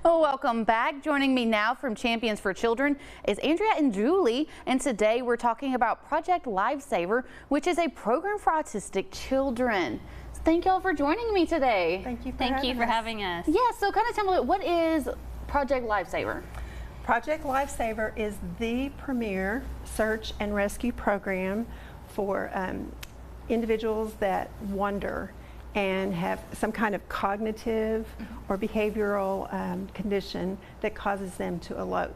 Well, welcome back. Joining me now from Champions for Children is Andrea and Julie, and today we're talking about Project Lifesaver, which is a program for autistic children. So thank y'all for joining me today. Thank you for having us. Yeah, so kind of tell me, what is Project Lifesaver? Project Lifesaver is the premier search and rescue program for individuals that wonder and have some kind of cognitive or behavioral condition that causes them to elope.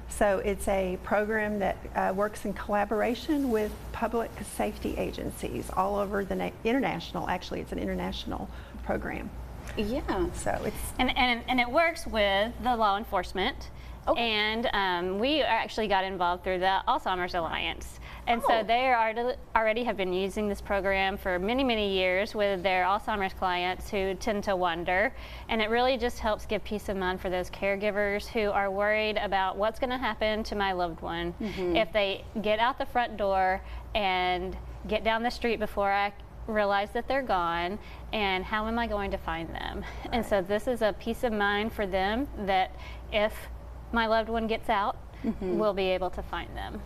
So it's a program that works in collaboration with public safety agencies all over the international. Actually, it's an international program. Yeah. So it's and it works with the law enforcement. Okay. And we actually got involved through the Alzheimer's Alliance. And so they already have been using this program for many, many years with their Alzheimer's clients who tend to wonder. And it really just helps give peace of mind for those caregivers who are worried about what's going to happen to my loved one if they get out the front door and get down the street before I realize that they're gone, and how am I going to find them? Right. And so this is a peace of mind for them that if my loved one gets out, we'll be able to find them.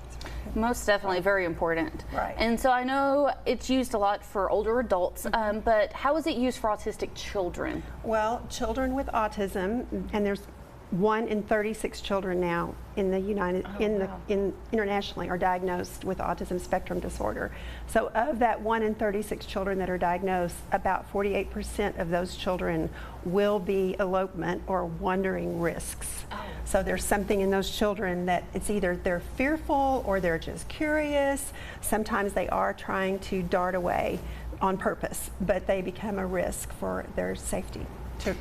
Most definitely, very important. Right. And so I know it's used a lot for older adults, but how is it used for autistic children? Well, children with autism, and there's 1 in 36 children now in the internationally are diagnosed with autism spectrum disorder. So of that 1 in 36 children that are diagnosed, about 48% of those children will be elopement or wandering risks. So there's something in those children that it's either they're fearful or they're just curious. Sometimes they are trying to dart away on purpose, but they become a risk for their safety.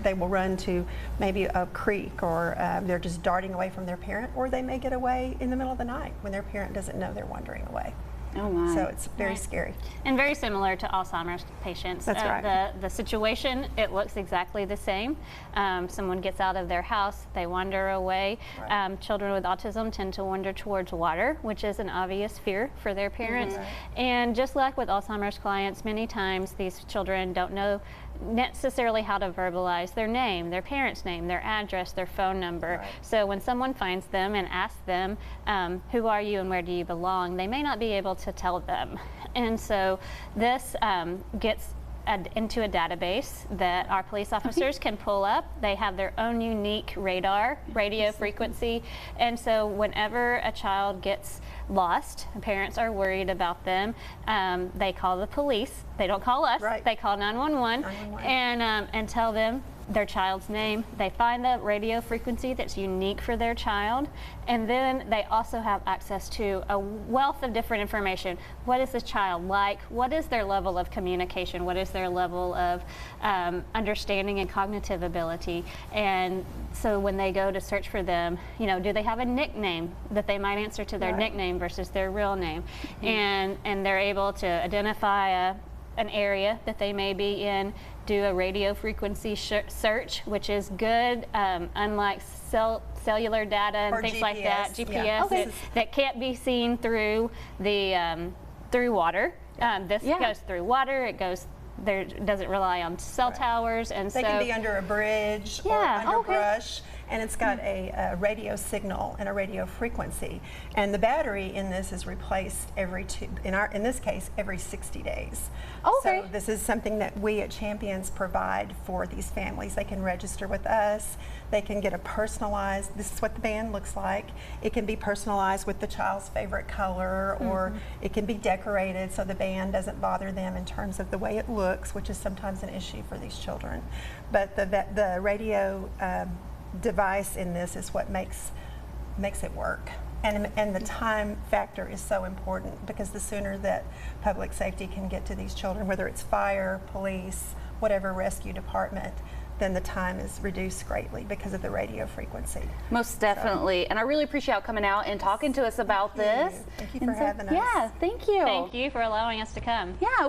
They will run to maybe a creek, or they're just darting away from their parent, or they may get away in the middle of the night when their parent doesn't know they're wandering away. Oh my. So it's very scary. And very similar to Alzheimer's patients. That's right. The situation, it looks exactly the same. Someone gets out of their house, they wander away. Right. Children with autism tend to wander towards water, which is an obvious fear for their parents. And just like with Alzheimer's clients, many times these children don't know necessarily how to verbalize their name, their parents' name, their address, their phone number. Right. So when someone finds them and asks them, who are you and where do you belong, they may not be able to tell them. And so this gets into a database that our police officers can pull up. They have their own unique radio frequency, and so whenever a child gets lost, parents are worried about them, they call the police. They don't call us. Right. They call 911 and tell them their child's name. They find the radio frequency that's unique for their child, and then they also have access to a wealth of different information. What is the child like? What is their level of communication? What is their level of understanding and cognitive ability? And so when they go to search for them, do they have a nickname that they might answer to their nickname versus their real name? And they're able to identify an area that they may be in, do a radio frequency search, which is good, unlike cellular data and things like that, GPS, that can't be seen through the through water. This goes through water. It goes there, doesn't rely on cell towers, and they can be under a bridge or underbrush. And it's got a radio signal and a radio frequency, and the battery in this is replaced every in this case every 60 days. So this is something that we at Champions provide for these families. They can register with us. They can get a personalized, this is what the band looks like. It can be personalized with the child's favorite color, or it can be decorated so the band doesn't bother them in terms of the way it looks, which is sometimes an issue for these children. But the radio device in this is what makes it work, and the time factor is so important, because the sooner that public safety can get to these children, whether it's fire, police, whatever rescue department, then the time is reduced greatly because of the radio frequency. Most definitely. And I really appreciate you coming out and talking to us about this. Thank you for having us. Yeah, thank you. Thank you for allowing us to come. Yeah.